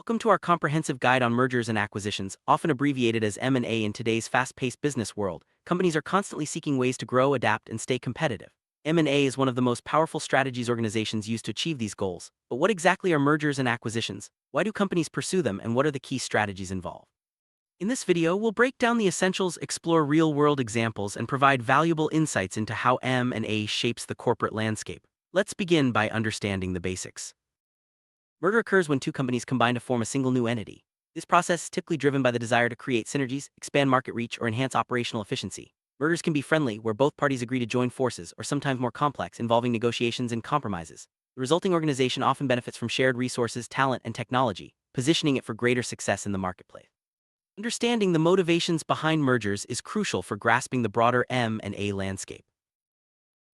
Welcome to our comprehensive guide on mergers and acquisitions, often abbreviated as M&A. In today's fast-paced business world, companies are constantly seeking ways to grow, adapt, and stay competitive. M&A is one of the most powerful strategies organizations use to achieve these goals. But what exactly are mergers and acquisitions? Why do companies pursue them, and what are the key strategies involved? In this video, we'll break down the essentials, explore real-world examples, and provide valuable insights into how M&A shapes the corporate landscape. Let's begin by understanding the basics. Merger occurs when two companies combine to form a single new entity. This process is typically driven by the desire to create synergies, expand market reach, or enhance operational efficiency. Mergers can be friendly, where both parties agree to join forces, or sometimes more complex, involving negotiations and compromises. The resulting organization often benefits from shared resources, talent, and technology, positioning it for greater success in the marketplace. Understanding the motivations behind mergers is crucial for grasping the broader M&A landscape.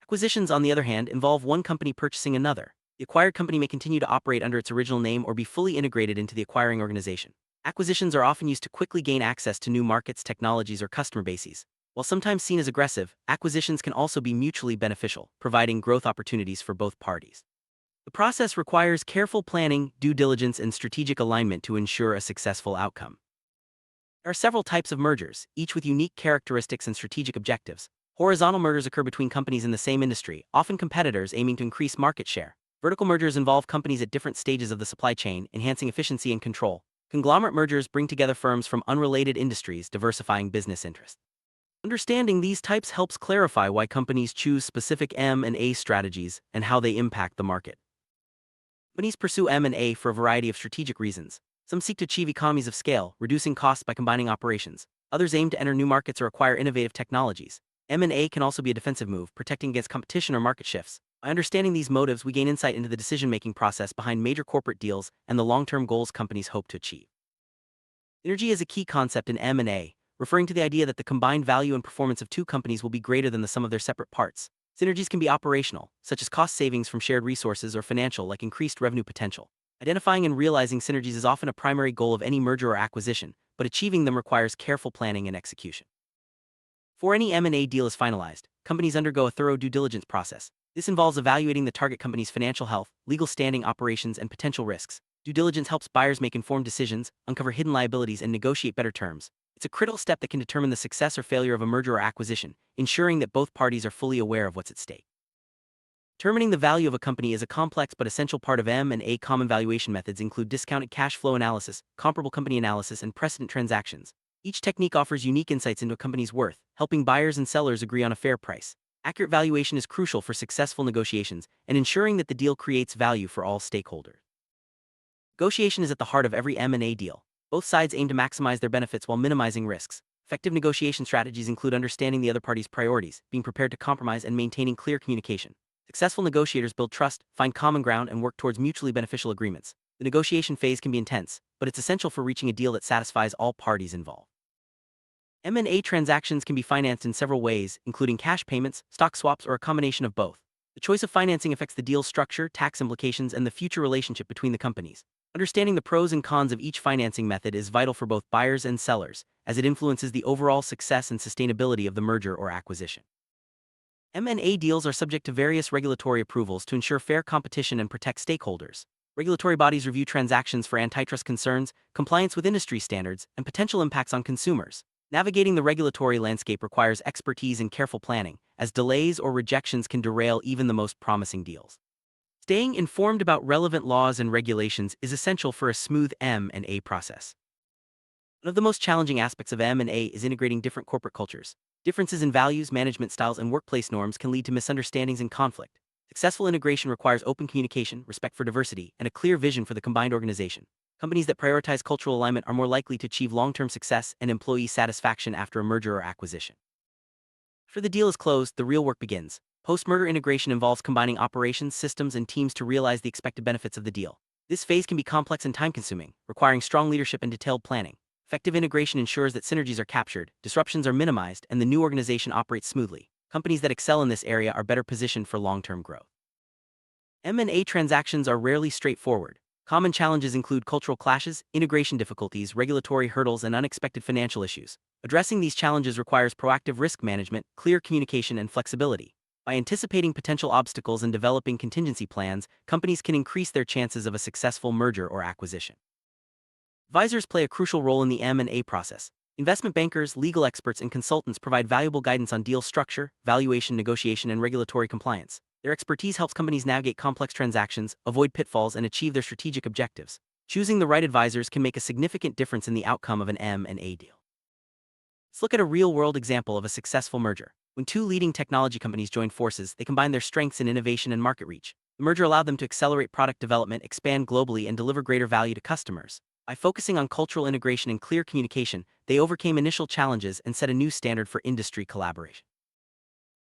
Acquisitions, on the other hand, involve one company purchasing another. The acquired company may continue to operate under its original name or be fully integrated into the acquiring organization. Acquisitions are often used to quickly gain access to new markets, technologies, or customer bases. While sometimes seen as aggressive, acquisitions can also be mutually beneficial, providing growth opportunities for both parties. The process requires careful planning, due diligence, and strategic alignment to ensure a successful outcome. There are several types of mergers, each with unique characteristics and strategic objectives. Horizontal mergers occur between companies in the same industry, often competitors aiming to increase market share. Vertical mergers involve companies at different stages of the supply chain, enhancing efficiency and control. Conglomerate mergers bring together firms from unrelated industries, diversifying business interests. Understanding these types helps clarify why companies choose specific M&A strategies and how they impact the market. Companies pursue M&A for a variety of strategic reasons. Some seek to achieve economies of scale, reducing costs by combining operations. Others aim to enter new markets or acquire innovative technologies. M&A can also be a defensive move, protecting against competition or market shifts. By understanding these motives, we gain insight into the decision-making process behind major corporate deals and the long-term goals companies hope to achieve. Synergy is a key concept in M&A, referring to the idea that the combined value and performance of two companies will be greater than the sum of their separate parts. Synergies can be operational, such as cost savings from shared resources, or financial, like increased revenue potential. Identifying and realizing synergies is often a primary goal of any merger or acquisition, but achieving them requires careful planning and execution. Before any M&A deal is finalized, companies undergo a thorough due diligence process. This involves evaluating the target company's financial health, legal standing, operations, and potential risks. Due diligence helps buyers make informed decisions, uncover hidden liabilities, and negotiate better terms. It's a critical step that can determine the success or failure of a merger or acquisition, ensuring that both parties are fully aware of what's at stake. Determining the value of a company is a complex but essential part of M&A. Common valuation methods include discounted cash flow analysis, comparable company analysis, and precedent transactions. Each technique offers unique insights into a company's worth, helping buyers and sellers agree on a fair price. Accurate valuation is crucial for successful negotiations and ensuring that the deal creates value for all stakeholders. Negotiation is at the heart of every M&A deal. Both sides aim to maximize their benefits while minimizing risks. Effective negotiation strategies include understanding the other party's priorities, being prepared to compromise, and maintaining clear communication. Successful negotiators build trust, find common ground, and work towards mutually beneficial agreements. The negotiation phase can be intense, but it's essential for reaching a deal that satisfies all parties involved. M&A transactions can be financed in several ways, including cash payments, stock swaps, or a combination of both. The choice of financing affects the deal's structure, tax implications, and the future relationship between the companies. Understanding the pros and cons of each financing method is vital for both buyers and sellers, as it influences the overall success and sustainability of the merger or acquisition. M&A deals are subject to various regulatory approvals to ensure fair competition and protect stakeholders. Regulatory bodies review transactions for antitrust concerns, compliance with industry standards, and potential impacts on consumers. Navigating the regulatory landscape requires expertise and careful planning, as delays or rejections can derail even the most promising deals. Staying informed about relevant laws and regulations is essential for a smooth M&A process. One of the most challenging aspects of M&A is integrating different corporate cultures. Differences in values, management styles, and workplace norms can lead to misunderstandings and conflict. Successful integration requires open communication, respect for diversity, and a clear vision for the combined organization. Companies that prioritize cultural alignment are more likely to achieve long-term success and employee satisfaction after a merger or acquisition. After the deal is closed, the real work begins. Post-merger integration involves combining operations, systems, and teams to realize the expected benefits of the deal. This phase can be complex and time-consuming, requiring strong leadership and detailed planning. Effective integration ensures that synergies are captured, disruptions are minimized, and the new organization operates smoothly. Companies that excel in this area are better positioned for long-term growth. M&A transactions are rarely straightforward. Common challenges include cultural clashes, integration difficulties, regulatory hurdles, and unexpected financial issues. Addressing these challenges requires proactive risk management, clear communication, and flexibility. By anticipating potential obstacles and developing contingency plans, companies can increase their chances of a successful merger or acquisition. Advisors play a crucial role in the M&A process. Investment bankers, legal experts, and consultants provide valuable guidance on deal structure, valuation, negotiation, and regulatory compliance. Their expertise helps companies navigate complex transactions, avoid pitfalls, and achieve their strategic objectives. Choosing the right advisors can make a significant difference in the outcome of an M&A deal. Let's look at a real-world example of a successful merger. When two leading technology companies joined forces, they combined their strengths in innovation and market reach. The merger allowed them to accelerate product development, expand globally, and deliver greater value to customers. By focusing on cultural integration and clear communication, they overcame initial challenges and set a new standard for industry collaboration.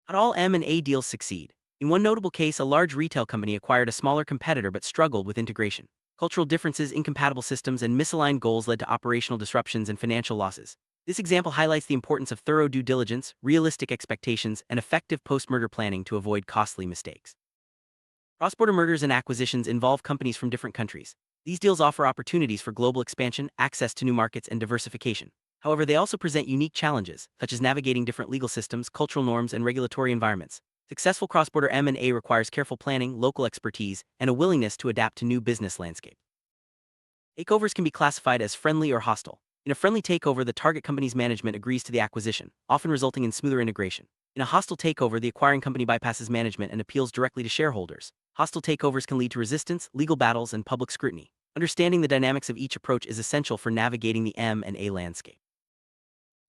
Not all M&A deals succeed. In one notable case, a large retail company acquired a smaller competitor but struggled with integration. Cultural differences, incompatible systems, and misaligned goals led to operational disruptions and financial losses. This example highlights the importance of thorough due diligence, realistic expectations, and effective post-merger planning to avoid costly mistakes. Cross-border mergers and acquisitions involve companies from different countries. These deals offer opportunities for global expansion, access to new markets, and diversification. However, they also present unique challenges, such as navigating different legal systems, cultural norms, and regulatory environments. Successful cross-border M&A requires careful planning, local expertise, and a willingness to adapt to new business landscape. Takeovers can be classified as friendly or hostile. In a friendly takeover, the target company's management agrees to the acquisition, often resulting in smoother integration. In a hostile takeover, the acquiring company bypasses management and appeals directly to shareholders. Hostile takeovers can lead to resistance, legal battles, and public scrutiny. Understanding the dynamics of each approach is essential for navigating the M&A landscape.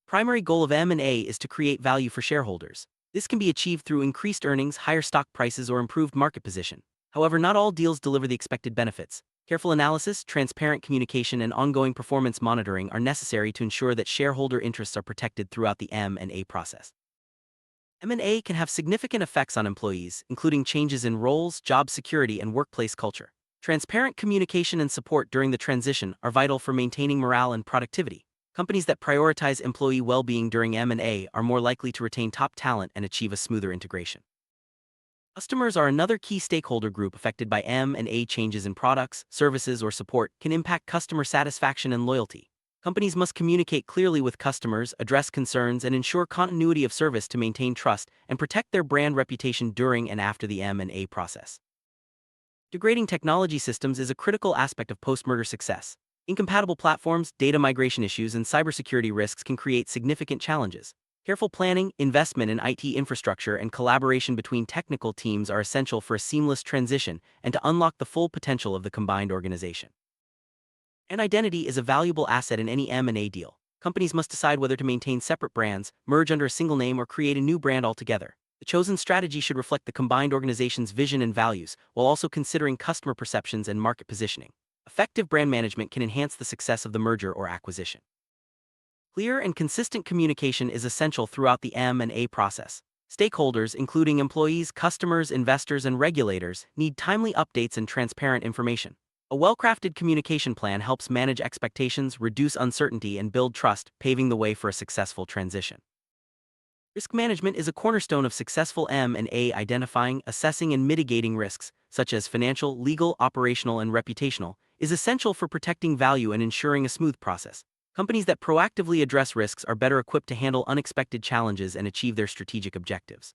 Primary goal of M&A is to create value for shareholders. This can be achieved through increased earnings, higher stock prices, or improved market position. However, not all deals deliver the expected benefits. Careful analysis, transparent communication, and ongoing performance monitoring are necessary to ensure that shareholder interests are protected throughout the M&A process. M&A can have significant effects on employees, including changes in roles, job security, and workplace culture. Transparent communication and support during the transition are vital for maintaining morale and productivity. Companies that prioritize employee well-being during M&A are more likely to retain top talent and achieve a smoother integration. Customers are another key stakeholder group affected by M&A. Changes in products, services, or support can impact customer satisfaction and loyalty. Companies must communicate clearly with customers, address concerns, and ensure continuity of service to maintain trust and protect their brand reputation during and after the M&A process. Integrating technology systems is a critical aspect of post-merger success. Incompatible platforms, data migration issues, and cybersecurity risks can create significant challenges. Careful planning, investment in IT infrastructure, and collaboration between technical teams are essential for a seamless transition and to unlock the full potential of the combined organization. And identity is a valuable asset in any M&A deal. Companies must decide whether to maintain separate brands, merge under a single name, or create a new brand altogether. The chosen strategy should reflect the combined organization's vision and values, while also considering customer perceptions and market positioning. Effective brand management can enhance the success of the merger or acquisition. Clear and consistent communication is essential throughout the M&A process. Stakeholders, including employees, customers, investors, and regulators, need timely updates and transparent information. A well-crafted communication plan helps manage expectations, reduce uncertainty, and build trust, paving the way for a successful transition. Risk management is a cornerstone of successful M&A. Identifying, assessing, and mitigating risks, such as financial, legal, operational, and reputational, is essential for protecting value and ensuring a smooth process. Companies that proactively address risks are better equipped to handle unexpected challenges and achieve their strategic objectives.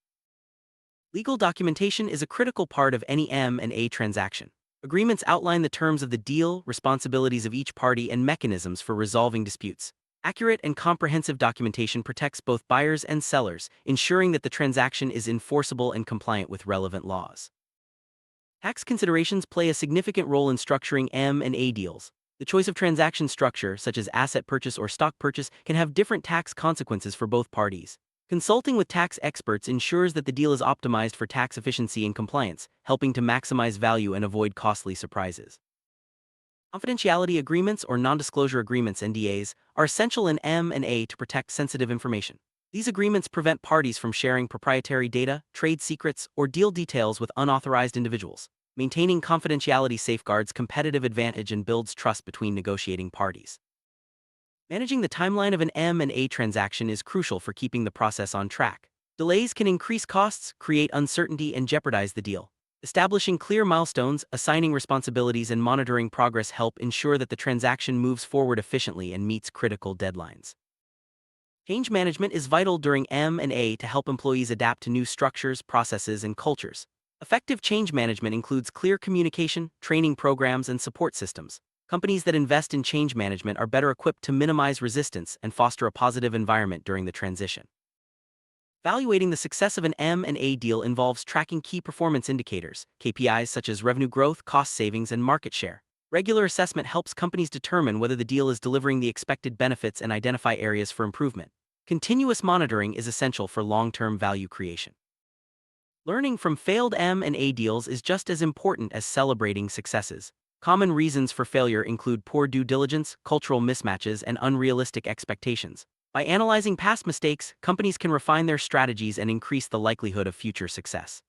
Legal documentation is a critical part of any M&A transaction. Agreements outline the terms of the deal, responsibilities of each party, and mechanisms for resolving disputes. Accurate and comprehensive documentation protects both buyers and sellers, ensuring that the transaction is enforceable and compliant with relevant laws. Tax considerations play a significant role in structuring M&A deals. The choice of transaction structure, such as asset purchase or stock purchase, can have different tax consequences for both parties. Consulting with tax experts ensures that the deal is optimized for tax efficiency and compliance, helping to maximize value and avoid costly surprises. Confidentiality agreements or non-disclosure agreements (NDAs) are essential in M&A to protect sensitive information. These agreements prevent parties from sharing proprietary data, trade secrets, or deal details with unauthorized individuals. Maintaining confidentiality safeguards competitive advantage and builds trust between negotiating parties. Managing the timeline of an M&A transaction is crucial for keeping the process on track. Delays can increase costs, create uncertainty, and jeopardize the deal. Establishing clear milestones, assigning responsibilities, and monitoring progress help ensure that the transaction moves forward efficiently and meets critical deadlines. Change management is vital during M&A to help employees adapt to new structures, processes, and cultures. Effective change management includes clear communication, training programs, and support systems. Companies that invest in change management are better equipped to minimize resistance and foster a positive environment during the transition. Evaluating the success of an M&A deal involves tracking key performance indicators, KPIs such as revenue growth, cost savings, and market share. Regular assessment helps companies determine whether the deal is delivering the expected benefits and identify areas for improvement. Continuous monitoring is essential for long-term value creation. Learning from failed M&A deals is just as important as celebrating successes. Common reasons for failure include poor due diligence, cultural mismatches, and unrealistic expectations. By analyzing past mistakes, companies can refine their strategies and increase the likelihood of future success.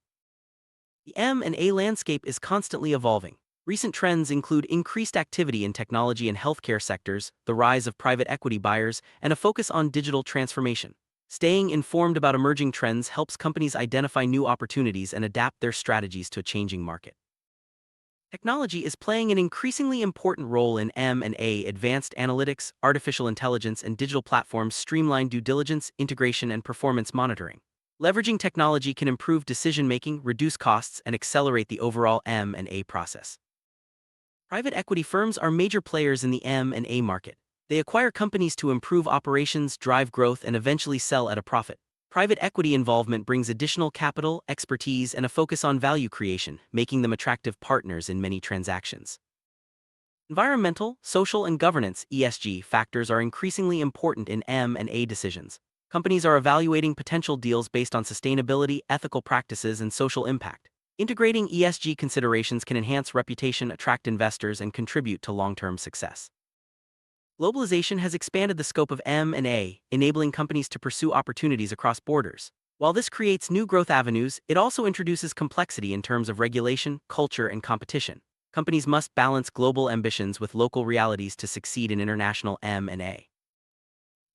The M&A landscape is constantly evolving. Recent trends include increased activity in technology and healthcare sectors, the rise of private equity buyers, and a focus on digital transformation. Staying informed about emerging trends helps companies identify new opportunities and adapt their strategies to a changing market. Technology is playing an increasingly important role in M&A. Advanced analytics, artificial intelligence, and digital platforms streamline due diligence, integration, and performance monitoring. Leveraging technology can improve decision-making, reduce costs, and accelerate the overall M&A process. Private equity firms are major players in the M&A market. They acquire companies to improve operations, drive growth, and eventually sell at a profit. Private equity involvement brings additional capital, expertise, and a focus on value creation, making them attractive partners in many transactions. Environmental, social, and governance (ESG) factors are increasingly important in M&A decisions. Companies are evaluating potential deals based on sustainability, ethical practices, and social impact. Integrating ESG considerations can enhance reputation, attract investors, and contribute to long-term success. Globalization has expanded the scope of M&A, enabling companies to pursue opportunities across borders. While this creates new growth avenues, it also introduces complexity in terms of regulation, culture, and competition. Companies must balance global ambitions with local realities to succeed in international M&A.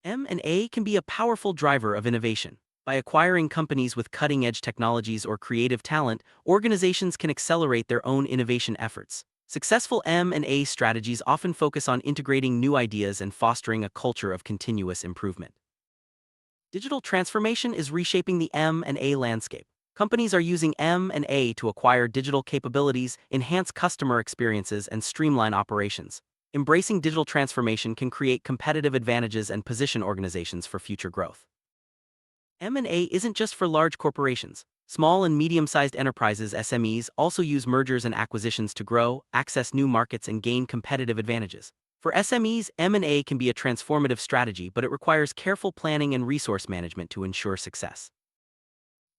M&A can be a powerful driver of innovation. By acquiring companies with cutting-edge technologies or creative talent, organizations can accelerate their own innovation efforts. Successful M&A strategies often focus on integrating new ideas and fostering a culture of continuous improvement. Digital transformation is reshaping the M&A landscape. Companies are using M&A to acquire digital capabilities, enhance customer experiences, and streamline operations. Embracing digital transformation can create competitive advantages and position organizations for future growth. M&A isn't just for large corporations. Small and medium-sized enterprises (SMEs) also use mergers and acquisitions to grow, access new markets, and gain competitive advantages. For SMEs, M&A can be a transformative strategy, but it requires careful planning and resource management to ensure success.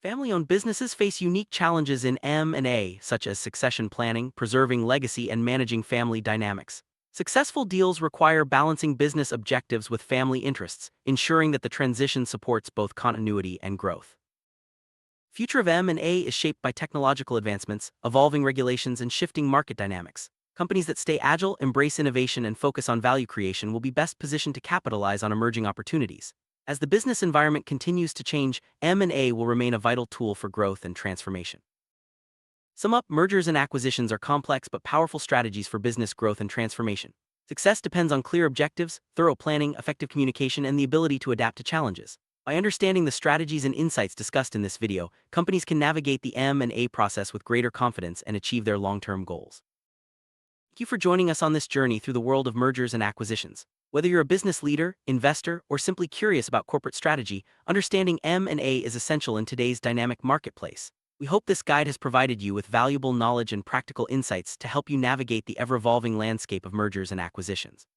Family-owned businesses face unique challenges in M&A, such as succession planning, preserving legacy, and managing family dynamics. Successful deals require balancing business objectives with family interests, ensuring that the transition supports both continuity and growth. Future of M&A is shaped by technological advancements, evolving regulations, and shifting market dynamics. Companies that stay agile, embrace innovation, and focus on value creation will be best positioned to capitalize on emerging opportunities. As the business environment continues to change, M&A will remain a vital tool for growth and transformation. Sum up, mergers and acquisitions are complex but powerful strategies for business growth and transformation. Success depends on clear objectives, thorough planning, effective communication, and the ability to adapt to challenges. By understanding the strategies and insights discussed in this video, companies can navigate the M&A process with greater confidence and achieve their long-term goals. Thank you for joining us on this journey through the world of mergers and acquisitions. Whether you're a business leader, investor, or simply curious about corporate strategy, understanding M&A is essential in today's dynamic marketplace. We hope this guide has provided you with valuable knowledge and practical insights to help you navigate the ever-evolving landscape of mergers and acquisitions.